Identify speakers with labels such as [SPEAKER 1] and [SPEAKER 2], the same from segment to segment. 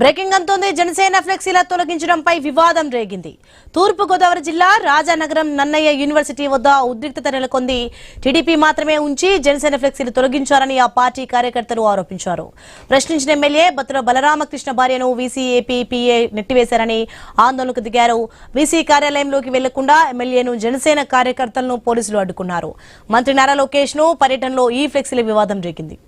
[SPEAKER 1] Breaking అంతోంది. Janasena ఫ్లెక్సీల తొలగించడంపై వివాదం రేగింది. తూర్పు గోదావరి జిల్లా రాజానగరం నన్నయ్య యూనివర్సిటీ వద్ద ఉద్రిక్తత నెలకొంది. టీడీపీ మాత్రమే ఉంచి జనసేన ఫ్లెక్సీలు తొలగించారని ఆ పార్టీ కార్యకర్తలు ఆరోపించారు. ప్రశ్నించిన ఎమ్మెల్యే బత్తుల బలరామకృష్ణ భార్యను వీసీ ఏపీపీఏ నెట్టివేశారని ఆందోళనకు దిగారు. వీసీ కార్యాలయంలోకి వెళ్లకుండా ఎమ్మెల్యేను జనసేన కార్యకర్తలను పోలీసులు అడ్డుకున్నారు. మంత్రి నారా లోకేష్ ను పర్యటనలో ఈ ఫ్లెక్సీల వివాదం రేగింది.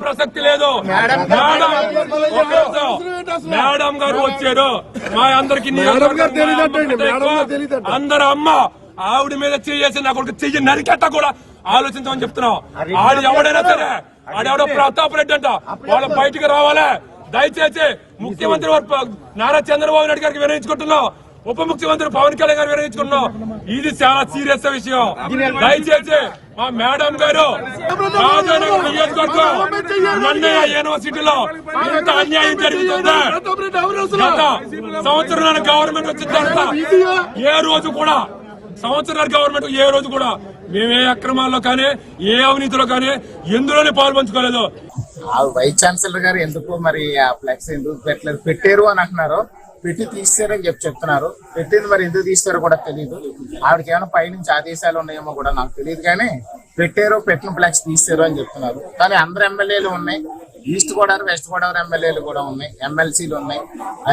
[SPEAKER 2] ప్రసక్తి లేదు. మేడం గారు వచ్చారు. మా అందరికి అందరు అమ్మ ఆవిడ మీద చేసి నా కొడుకు చెయ్యి నరికెట్ట కూడా ఆలోచించమని చెప్తున్నాం. ఆడు ఎవడైనా సరే ఆడెవడో ప్రతాప్ రెడ్డి అంట వాళ్ళు బయటికి రావాలి. దయచేసి ముఖ్యమంత్రి నారా చంద్రబాబు నాయుడు గారికి వినియోగించుకుంటున్నాం. ఉప ముఖ్యమంత్రి పవన్ కళ్యాణ్ గారు వినియోగించుకుంటున్నాం. ఇది చాలా సీరియస్ విషయం. దయచేసి మా మేడం గారు రాజానగర్ నియోజకవర్గం నన్నయ్య యూనివర్సిటీలో ఇంత అన్యాయం జరుగుతుంది. గత సంవత్సరం గవర్నమెంట్ వచ్చిన తర్వాత ఏ రోజు కూడా మేమే అక్రమాల్లో కానీ ఏ అవినీతిలో కానీ ఎందులోనే పాల్పంచుకోలేదు.
[SPEAKER 3] వైస్ ఛాన్సలర్ గారు ఎందుకు మరి ఆ ఫ్లెక్స్ ఎందుకు పెట్టలేదు, పెట్టారు అని అంటున్నారు. పెట్టి తీస్తారని చెప్తున్నారు. పెట్టింది మరి ఎందుకు తీస్తారో కూడా తెలియదు. ఆవిడకి ఏమైనా పైనుంచి ఆదేశాలు ఉన్నాయేమో కూడా నాకు తెలియదు. కానీ పెట్టారు, పెట్టిన ఫ్లెక్స్ తీస్తారు అని చెప్తున్నారు. కానీ అందరు ఎమ్మెల్యేలు ఉన్నాయి. ఈస్ట్ గోదావరి వెస్ట్ గోదావరి ఎమ్మెల్యేలు కూడా ఉన్నాయి, ఎమ్మెల్సీలు ఉన్నాయి,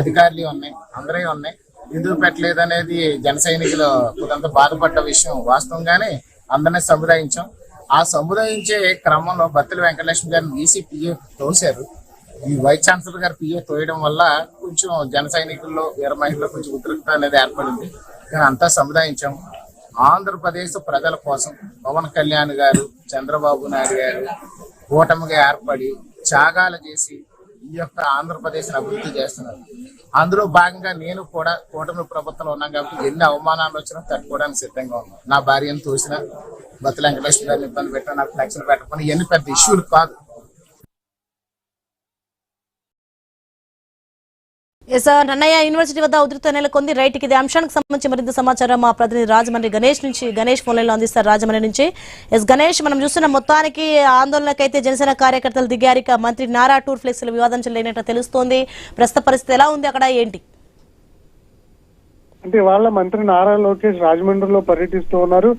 [SPEAKER 3] అధికారులు ఉన్నాయి, అందరే ఉన్నాయి. ఎందుకు పెట్టలేదు అనేది జన సైనికులు కొంత బాధపడ్డ విషయం వాస్తవంగానే అందరినీ సముదాయించాం. ఆ సముదాయించే క్రమంలో బత్తుల వెంకటలక్ష్మి గారిని వీసీ పిఏ తోశారు. ఈ వైస్ ఛాన్సలర్ గారు పిఏ తోయడం వల్ల కొంచెం జన సైనికుల్లో వీర మహిళల్లో కొంచెం ఉద్రిక్తత అనేది ఏర్పడింది. కానీ అంతా సముదాయించాం. ఆంధ్రప్రదేశ్ ప్రజల కోసం పవన్ కళ్యాణ్ గారు, చంద్రబాబు నాయుడు గారు కూటమిగా ఏర్పడి త్యాగాలు చేసి ఈ యొక్క ఆంధ్రప్రదేశ్ అభివృద్ధి చేస్తున్నారు. అందులో భాగంగా నేను కూడా కూటమి ప్రభుత్వంలో ఉన్నాను కాబట్టి ఎన్ని అవమానాలు వచ్చినా తట్టుకోవడానికి సిద్ధంగా ఉన్నాను. నా భార్యను తోసిన, బత్తుల వెంకటలక్ష్మి గారిని ఇబ్బంది పెట్టిన, నాకు ఫ్లెక్స్లు పెట్టకపోయినా ఇవన్నీ పెద్ద ఇష్యూలు కాదు.
[SPEAKER 1] నన్నయ్య యూనివర్సిటీ వద్ద ఉధృత నెలకొంది. రైట్ కి అంశానికి సంబంధించి మరింత సమాచారం మా ప్రతినిధి రాజమండ్రి గణేష్ ఫోన్ లైన్ లో అందిస్తారు. రాజమండ్రి నుంచి గణేష్, మనం చూస్తున్న మొత్తానికి ఆందోళనకైతే జనసేన కార్యకర్తలు దిగారు. ఇక మంత్రి నారా టూర్ ఫ్లెక్సీల వివాదం చెల్లైనట్టు తెలుస్తోంది. ప్రస్తుత పరిస్థితి ఎలా ఉంది అక్కడ, ఏంటి?
[SPEAKER 4] అంటే వాళ్ళ మంత్రి నారా లోకేష్ రాజమండ్రిలో పర్యటిస్తూ ఉన్నారు.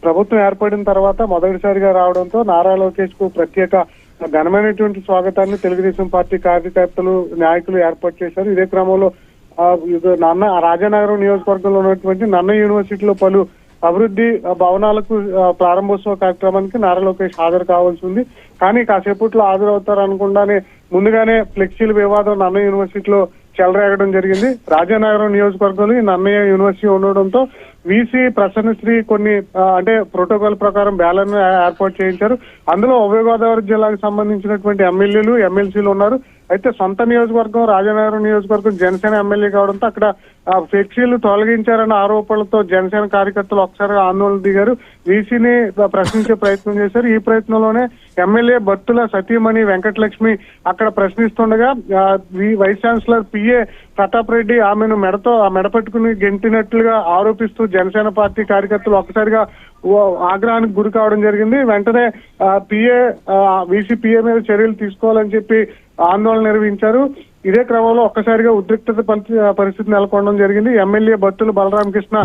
[SPEAKER 4] ప్రభుత్వం ఏర్పడిన తర్వాత మొదటిసారిగా రావడంతో నారా లోకేష్ కు ప్రత్యేక ఘనమైనటువంటి స్వాగతాన్ని తెలుగుదేశం పార్టీ కార్యకర్తలు, నాయకులు ఏర్పాటు చేశారు. ఇదే క్రమంలో రాజానగరం నియోజకవర్గంలో ఉన్నటువంటి నన్నయ్య యూనివర్సిటీలో పలు అభివృద్ధి భవనాలకు ప్రారంభోత్సవ కార్యక్రమానికి నారా లోకేష్ హాజరు కావాల్సి ఉంది. కానీ కాసేపట్లో హాజరవుతారు అనుకుండానే ముందుగానే ఫ్లెక్సీల వివాదం నన్నయ్య యూనివర్సిటీలో చెలరేగడం జరిగింది. రాజానగరం నియోజకవర్గంలో నన్నయ్య యూనివర్సిటీ ఉండడంతో వీసీ ప్రసన్నశ్రీ కొన్ని అంటే ప్రోటోకాల్ ప్రకారం బ్యాలెన్ ఏర్పాటు చేయించారు. అందులో ఉభయ గోదావరి జిల్లాకు సంబంధించినటువంటి ఎమ్మెల్యేలు, ఎమ్మెల్సీలు ఉన్నారు. అయితే సొంత నియోజకవర్గం రాజానగరం నియోజకవర్గం జనసేన ఎమ్మెల్యే కావడంతో అక్కడ ఫ్లెక్సీలు తొలగించారన్న ఆరోపణలతో జనసేన కార్యకర్తలు ఒకసారిగా ఆందోళన దిగారు. వీసీని ప్రశ్నించే ప్రయత్నం చేశారు. ఈ ప్రయత్నంలోనే ఎమ్మెల్యే బత్తుల సతీమణి వెంకటలక్ష్మి అక్కడ ప్రశ్నిస్తుండగా vice chancellor PA Pratap Reddy ఆమెను మెడపట్టుకుని గెంటినట్లుగా ఆరోపిస్తూ జనసేన పార్టీ కార్యకర్తలు ఒక్కసారిగా ఆగ్రహానికి గురి కావడం జరిగింది. వెంటనే వీసీ పిఏ మీద చర్యలు తీసుకోవాలని చెప్పి ఆందోళన నిర్వహించారు. ఇదే క్రమంలో ఒక్కసారిగా ఉద్రిక్తత పరిస్థితి నెలకొనడం జరిగింది. ఎమ్మెల్యే బత్తుల బలరామకృష్ణ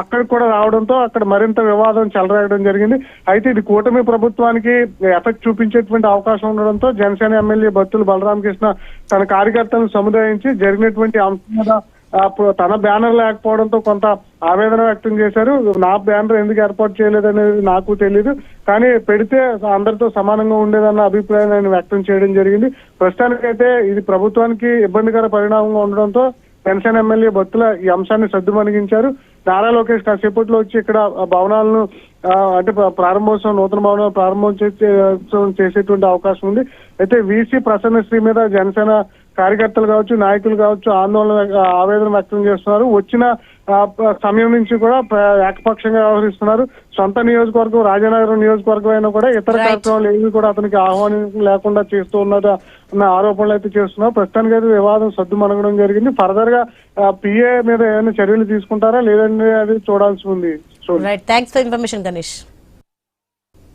[SPEAKER 4] అక్కడికి కూడా రావడంతో అక్కడ మరింత వివాదం చెలరేగడం జరిగింది. అయితే ఇది కూటమి ప్రభుత్వానికి ఎఫెక్ట్ చూపించేటువంటి అవకాశం ఉండడంతో జనసేన ఎమ్మెల్యే బత్తుల బలరామకృష్ణ తన కార్యకర్తలను సముదాయించి జరిగినటువంటి అంశం మీద తన బ్యానర్ లేకపోవడంతో కొంత ఆవేదన వ్యక్తం చేశారు. నా బ్యానర్ ఎందుకు ఏర్పాటు చేయలేదనేది నాకు తెలియదు, కానీ పెడితే అందరితో సమానంగా ఉండేదన్న అభిప్రాయాన్ని ఆయన వ్యక్తం చేయడం జరిగింది. ప్రస్తుతానికైతే ఇది ప్రభుత్వానికి ఇబ్బందికర పరిణామంగా ఉండడంతో జనసేన ఎమ్మెల్యే బొత్తుల ఈ అంశాన్ని సద్దుమణిగించారు. నారా లోకేష్ కాసేపట్లో వచ్చి ఇక్కడ భవనాలను అంటే ప్రారంభోత్సవం, నూతన భవనాలు ప్రారంభం చేసేటువంటి అవకాశం ఉంది. అయితే వీసీ ప్రసన్నశ్రీ మీద జనసేన కార్యకర్తలు కావచ్చు, నాయకులు కావచ్చు ఆవేదన వ్యక్తం చేస్తున్నారు. వచ్చిన సమయం నుంచి కూడా ఏకపక్షంగా వ్యవహరిస్తున్నారు. సొంత నియోజకవర్గం రాజానగరం నియోజకవర్గం అయినా కూడా ఇతర కార్యక్రమాలు ఏవి కూడా అతనికి ఆహ్వానం లేకుండా చేస్తూ ఉన్నదా అన్న ఆరోపణలు అయితే చేస్తున్నారు. ప్రస్తుతానికి అయితే వివాదం సద్దుమణగడం జరిగింది. ఫర్దర్ గా పిఏ మీద ఏమైనా చర్యలు తీసుకుంటారా లేదంటే అది చూడాల్సి ఉంది.
[SPEAKER 1] Right, thanks for information Ganesh.